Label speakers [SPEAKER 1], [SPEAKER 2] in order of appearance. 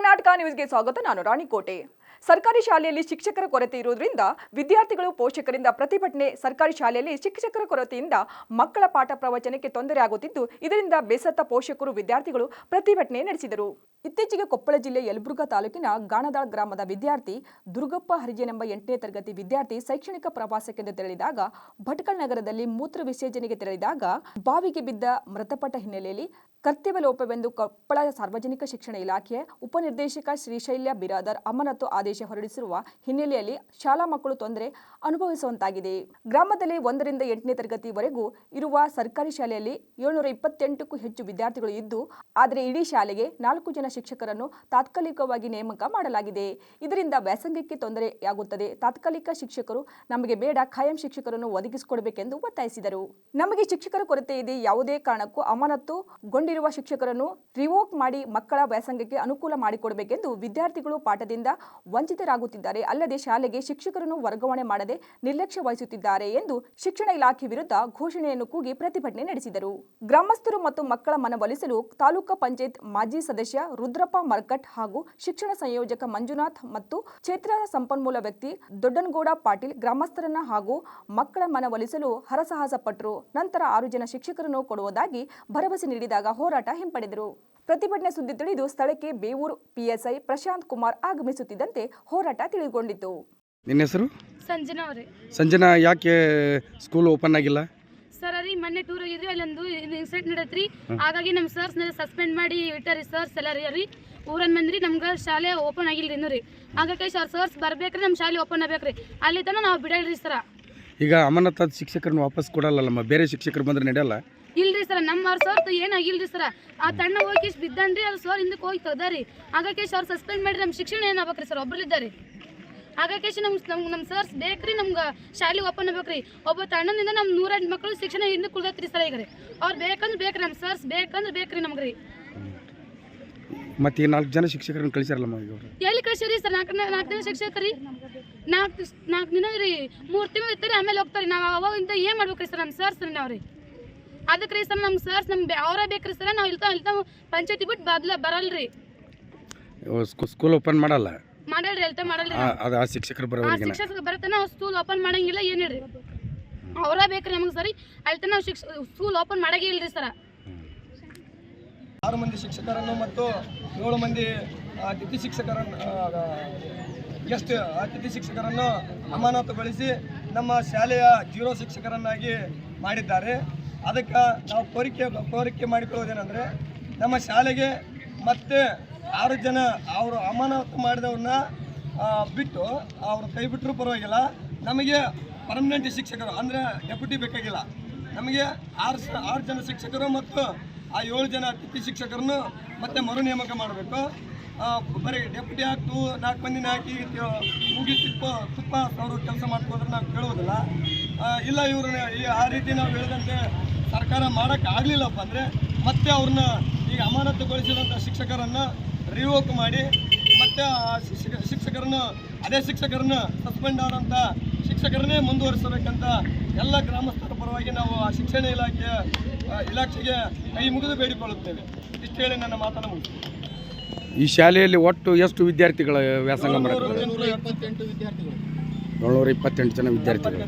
[SPEAKER 1] ಕರ್ನಾಟಕ ನ್ಯೂಸ್ಗೆ ಸ್ವಾಗತ. ನಾನು ರಾಣಿಕೋಟೆ. ಸರ್ಕಾರಿ ಶಾಲೆಯಲ್ಲಿ ಶಿಕ್ಷಕರ ಕೊರತೆ ಇರುವುದರಿಂದ ವಿದ್ಯಾರ್ಥಿಗಳು ಪೋಷಕರಿಂದ ಪ್ರತಿಭಟನೆ. ಸರ್ಕಾರಿ ಶಾಲೆಯಲ್ಲಿ ಶಿಕ್ಷಕರ ಕೊರತೆಯಿಂದ ಮಕ್ಕಳ ಪಾಠ ಪ್ರವಚನಕ್ಕೆ ತೊಂದರೆ ಆಗುತ್ತಿದ್ದು, ಇದರಿಂದ ಬೇಸತ್ತ ಪೋಷಕರು ವಿದ್ಯಾರ್ಥಿಗಳು ಪ್ರತಿಭಟನೆ ನಡೆಸಿದರು. ಇತ್ತೀಚೆಗೆ ಕೊಪ್ಪಳ ಜಿಲ್ಲೆ ಯಲಬುರ್ಗಾ ತಾಲೂಕಿನ ಗಾಣದಾಳ್ ಗ್ರಾಮದ ವಿದ್ಯಾರ್ಥಿ ದುರ್ಗಪ್ಪ ಹರಿಜನ್ ಎಂಬ 8ನೇ ತರಗತಿ ವಿದ್ಯಾರ್ಥಿ ಶೈಕ್ಷಣಿಕ ಪ್ರವಾಸಕ್ಕೆಂದು ತೆರಳಿದಾಗ ಭಟ್ಕಳ ನಗರದಲ್ಲಿ ಮೂತ್ರ ವಿಸರ್ಜನೆಗೆ ತೆರಳಿದಾಗ ಬಾವಿಗೆ ಬಿದ್ದ ಮೃತಪಟ್ಟ ಹಿನ್ನೆಲೆಯಲ್ಲಿ ಕರ್ತವ್ಯ ಲೋಪವೆಂದು ಕೊಪ್ಪಳ ಸಾರ್ವಜನಿಕ ಶಿಕ್ಷಣ ಇಲಾಖೆಯ ಉಪನಿರ್ದೇಶಕ ಶ್ರೀಶೈಲ್ಯ ಬಿರಾದರ್ ಅಮಾನತು ಆದೇಶ ಹೊರಡಿಸಿರುವ ಹಿನ್ನೆಲೆಯಲ್ಲಿ ಶಾಲಾ ಮಕ್ಕಳು ತೊಂದರೆ ಅನುಭವಿಸುವಂತಾಗಿದೆ. ಗ್ರಾಮದಲ್ಲಿ 1 ರಿಂದ 8ನೇ ತರಗತಿವರೆಗೂ ಇರುವ ಸರ್ಕಾರಿ ಶಾಲೆಯಲ್ಲಿ 728ಕ್ಕೂ ಹೆಚ್ಚು ವಿದ್ಯಾರ್ಥಿಗಳು ಇದ್ದು, ಆದರೆ ಇಡೀ ಶಾಲೆಗೆ 4 ಜನ ಶಿಕ್ಷಕರನ್ನು ತಾತ್ಕಾಲಿಕವಾಗಿ ನೇಮಕ ಮಾಡಲಾಗಿದೆ. ಇದರಿಂದ ವ್ಯಾಸಂಗಕ್ಕೆ ತೊಂದರೆಯಾಗುತ್ತದೆ. ತಾತ್ಕಾಲಿಕ ಶಿಕ್ಷಕರು ನಮಗೆ ಬೇಡ, ಖಾಯಂ ಶಿಕ್ಷಕರನ್ನು ಒದಗಿಸಿಕೊಡಬೇಕೆಂದು ಒತ್ತಾಯಿಸಿದರು. ನಮಗೆ ಶಿಕ್ಷಕರ ಕೊರತೆ ಇದೆ, ಯಾವುದೇ ಕಾರಣಕ್ಕೂ ಅಮಾನತುಗೊಂಡಿರುವ ಶಿಕ್ಷಕರನ್ನು ರಿವೋಕ್ ಮಾಡಿ ಮಕ್ಕಳ ವ್ಯಾಸಂಗಕ್ಕೆ ಅನುಕೂಲ ಮಾಡಿಕೊಡಬೇಕೆಂದು ವಿದ್ಯಾರ್ಥಿಗಳು ಪಾಠದಿಂದ ವಂಚಿತರಾಗುತ್ತಿದ್ದಾರೆ. ಅಲ್ಲದೆ ಶಾಲೆಗೆ ಶಿಕ್ಷಕರನ್ನು ವರ್ಗಾವಣೆ ಮಾಡದೆ ನಿರ್ಲಕ್ಷ್ಯ ವಹಿಸುತ್ತಿದ್ದಾರೆ ಎಂದು ಶಿಕ್ಷಣ ಇಲಾಖೆ ವಿರುದ್ಧ ಘೋಷಣೆಯನ್ನು ಕೂಗಿ ಪ್ರತಿಭಟನೆ ನಡೆಸಿದರು. ಗ್ರಾಮಸ್ಥರು ಮತ್ತು ಮಕ್ಕಳ ಮನವೊಲಿಸಲು ತಾಲೂಕು ಪಂಚಾಯತ್ ಮಾಜಿ ಸದಸ್ಯ ರುದ್ರಪ್ಪ ಮರ್ಕಟ್ ಹಾಗೂ ಶಿಕ್ಷಣ ಸಂಯೋಜಕ ಮಂಜುನಾಥ್ ಮತ್ತು ಕ್ಷೇತ್ರ ಸಂಪನ್ಮೂಲ ವ್ಯಕ್ತಿ ದೊಡ್ಡನಗೌಡ ಪಾಟೀಲ್ ಗ್ರಾಮಸ್ಥರನ್ನ ಹಾಗೂ ಮಕ್ಕಳ ಮನವೊಲಿಸಲು ಹರಸಾಹಸ ಪಟ್ಟರು. ನಂತರ 6 ಜನ ಶಿಕ್ಷಕರನ್ನು ಕೊಡುವುದಾಗಿ ಭರವಸೆ ನೀಡಿದಾಗ ಹೋರಾಟ ಹಿಂಪಡೆದರು. ಪ್ರತಿಭಟನೆ ಸುದ್ದಿ ತಿಳಿದು ಸ್ಥಳಕ್ಕೆ ಬೇವೂರು ಪಿಎಸ್ಐ ಪ್ರಶಾಂತ್ ಕುಮಾರ್ ಆಗಮಿಸುತ್ತಿದ್ದಂತೆ ಹೋರಾಟ ತಿಳಿದುಕೊಂಡಿತು.
[SPEAKER 2] ನಿನ್ನ ಹೆಸರು?
[SPEAKER 3] ಸಂಜನಾ ಅವರೇ.
[SPEAKER 2] ಸಂಜನಾ, ಯಾಕೆ ಸ್ಕೂಲ್ ಓಪನ್ ಆಗಿಲ್ಲ?
[SPEAKER 3] ಸರ್ ರೀ ಮೊನ್ನೆ ಟೂರ್ ಹೋಗಿದ್ವಿ, ಅಲ್ಲೊಂದು ಇನ್ಸಿಡೆಂಟ್ ನಡೆದ್ರಿ. ಹಾಗಾಗಿ ನಮ್ಮ ಸರ್ಸ್ ಸಸ್ಪೆಂಡ್ ಮಾಡಿ ಇಟ್ಟಾರಿ. ಸರ್ಸ್ ಎಲ್ಲ ರೀ ಊರನ್ ಮಂದ್ರಿ ನಮ್ಗೆ ಶಾಲೆ ಓಪನ್ ಆಗಿಲ್ರಿ ಇನ್ನೂ ರೀ. ಹಾಗಾಗಿ ಸರ್ಸ್ ಬರ್ಬೇಕ್ರಿ, ನಮ್ಮ ಶಾಲೆ ಓಪನ್ ಆಗ್ಬೇಕ್ರಿ. ಅಲ್ಲಿ ತನಕ ನಾವು ಬಿಡಲ್ರಿ ಸರ.
[SPEAKER 2] ಈಗ ಅಮಾನತಾದ ಶಿಕ್ಷಕರನ್ನ ವಾಪಸ್ ಕೊಡಲ್ಲಮ್ಮ, ಬೇರೆ ಶಿಕ್ಷಕರು ಬಂದ್ರೆ ನಡೆಯಲ್ಲ?
[SPEAKER 3] ಇಲ್ರಿ ಸರ್, ನಮ್ಮ ಸರ್ ಏನಾಗಿಲ್ರಿ ಸರ್. ಆ ತಣ್ಣ ಹೋಗಿ ಬಿದ್ದನ್ರಿ, ಅದು ಸರ್ ಹಿಂದಕ್ಕೆ ಹೋಗಿ ತೆಗ್ದಾರಿ. ಹಾಗಾಗಿ ಸರ್ ಸಸ್ಪೆಂಡ್ ಮಾಡಿ ನಮ್ಮ ಶಿಕ್ಷಣ ಏನಾಗ್ಬೇಕ್ರಿ ಸರ್, ಒಬ್ಬರಿದ್ದಾರೆ. ಹಾಗಾಗಿ ನಮ್ಮ ಸರ್ಸ್ ಬೇಕ್ರಿ, ನಮ್ಗೆ ಶಾಲೆ ಓಪನ್ ಆಗ್ಬೇಕ್ರಿ. ಒಬ್ಬ ತಣ್ಣನಿಂದ ನಮ್ಮ 108 ಮಕ್ಕಳು ಶಿಕ್ಷಣ ಹಿಂದೆ ಕುಳ್ದತ್ರಿ ಸರ್. ಈಗ ರೀ ಅವ್ರು ಬೇಕಂದ್ರೆ ಬೇಕ್ರಿ, ನಮ್ಮ ಸರ್ಸ್ ಬೇಕಂದ್ರೆ ಬೇಕ್ರಿ ನಮ್ಗೆ ರೀ.
[SPEAKER 2] ಮತ್ತೆ 4 ಜನ ಶಿಕ್ಷಕರನ್ನ ಕಳಿಸಾರಲ್ಲಮ್ಮ? ಈಗ
[SPEAKER 3] ಎಲ್ಲಿ ಕಳಿಸಿರಿ ಸರ್? 4 ಜನ ಶಿಕ್ಷಕರಿ 4 ದಿನ ರೀ, 3 ತಿಂಗಳು ಇರ್ತಾರೆ, ಆಮೇಲೆ ಹೋಗ್ತಾರೆ. ನಾವು ಅವಾಗಿಂದ ಏನು ಮಾಡ್ಬೇಕ್ರಿ ಸರ್? ನಮ್ಮ ಸರ್ಸ್ ರೀ ನಾವು ರೀ. ಅದಕ್ಕೆ ರೀ ಸರ್ ನಮ್ಮ ಸರ್ಸ್ ನಮ್ಗೆ ಅವರೇ ಬೇಕ್ರಿ ಸರ್. ನಾವು ಇಲ್ತಾ ಪಂಚಾಯತಿ ಬಿಟ್ಟು ಬರಲ್ರಿ.
[SPEAKER 2] ಸ್ಕೂಲ್ ಓಪನ್ ಮಾಡಲ್ಲ?
[SPEAKER 3] ಮಾಡಲ್ರಿ, ಹೇಳ್ತಾ ಮಾಡಲ್ರಿ.
[SPEAKER 2] ಆ ಶಿಕ್ಷಕರು ಬರೋರಿಗೆ
[SPEAKER 3] ಶಿಕ್ಷಕರು ಬರುತ್ತೆ, ನಾವು ಸ್ಕೂಲ್ ಓಪನ್ ಮಾಡಂಗಿಲ್ಲ, ಏನು ಹೇಳ್ರಿ. ಅವರೇ ಬೇಕ್ರಿ ನಮಗೆ ಸರಿ. ಅಲ್ತ ನಾವು ಸ್ಕೂಲ್ ಓಪನ್ ಮಾಡಂಗೇ ಇಲ್ರಿ ಸರ್.
[SPEAKER 4] 6 ಮಂದಿ ಶಿಕ್ಷಕರನ್ನು ಮತ್ತು 7 ಮಂದಿ ಅತಿಥಿ ಶಿಕ್ಷಕರನ್ನು ಅಮಾನತುಗೊಳಿಸಿ ನಮ್ಮ ಶಾಲೆಯ 0 ಶಿಕ್ಷಕರನ್ನಾಗಿ ಮಾಡಿದ್ದಾರೆ. ಅದಕ್ಕೆ ನಾವು ಕೋರಿಕೆ ಮಾಡಿಕೊಳ್ಳೋದೇನೆಂದರೆ, ನಮ್ಮ ಶಾಲೆಗೆ ಮತ್ತೆ 6 ಜನ ಅವರು ಅಮಾನತು ಮಾಡಿದವ್ರನ್ನ ಬಿಟ್ಟು ಅವರು ಕೈ ಬಿಟ್ಟರೂ ಪರವಾಗಿಲ್ಲ, ನಮಗೆ ಪರ್ಮನೆಂಟ್ ಶಿಕ್ಷಕರು ಅಂದರೆ ಡೆಪ್ಯೂಟಿ ಬೇಕಾಗಿಲ್ಲ. ನಮಗೆ 6 ಜನ ಶಿಕ್ಷಕರು ಮತ್ತು ಆ 7 ಜನ ಅತಿಥಿ ಶಿಕ್ಷಕರನ್ನು ಮತ್ತೆ ಮರು ನೇಮಕ ಮಾಡಬೇಕು. ಬರೀ ಡೆಪ್ಯೂಟಿ ಹಾಕ್ತು 4 ಮಂದಿನ ಹಾಕಿ ಮೂಗಿ ತುಪ್ಪ ಅವರು ಕೆಲಸ ಮಾಡ್ಕೊಂಡ್ರೆ ನಾವು ಕೇಳೋದಿಲ್ಲ. ಇಲ್ಲ ಇವ್ರನ್ನ ಆ ರೀತಿ ನಾವು ಹೇಳಿದಂತೆ ಸರ್ಕಾರ ಮಾಡೋಕ್ಕೆ ಆಗಲಿಲ್ಲಪ್ಪ ಅಂದರೆ ಮತ್ತೆ ಅವ್ರನ್ನ ಈಗ ಅಮಾನತುಗೊಳಿಸಿದಂಥ ಶಿಕ್ಷಕರನ್ನು ರಿವೋಕ್ ಮಾಡಿ ಮತ್ತೆ ಶಿಕ್ಷಕರನ್ನು ಅದೇ ಶಿಕ್ಷಕರನ್ನು ಸಸ್ಪೆಂಡ್ ಆದಂಥ ಶಿಕ್ಷಕರನ್ನೇ ಮುಂದುವರಿಸಬೇಕಂತ ಎಲ್ಲ ಗ್ರಾಮಸ್ಥರ ಪರವಾಗಿ ನಾವು ಆ ಶಿಕ್ಷಣ ಇಲಾಖೆಗೆ ಕೈ ಮುಗಿದು ಬೇಡಿಕೊಳ್ಳುತ್ತೇವೆ. ಇಷ್ಟು ಹೇಳಿ ನನ್ನ ಮಾತನ್ನು ಮುಗಿಸ್ತೀನಿ.
[SPEAKER 2] ಈ ಶಾಲೆಯಲ್ಲಿ ಒಟ್ಟು ಎಷ್ಟು ವಿದ್ಯಾರ್ಥಿಗಳ ವ್ಯಾಸಂಗ ಮಾಡ್ತಾರೆ?
[SPEAKER 4] 728 ವಿದ್ಯಾರ್ಥಿಗಳು.
[SPEAKER 2] 728 ಜನ ವಿದ್ಯಾರ್ಥಿಗಳು.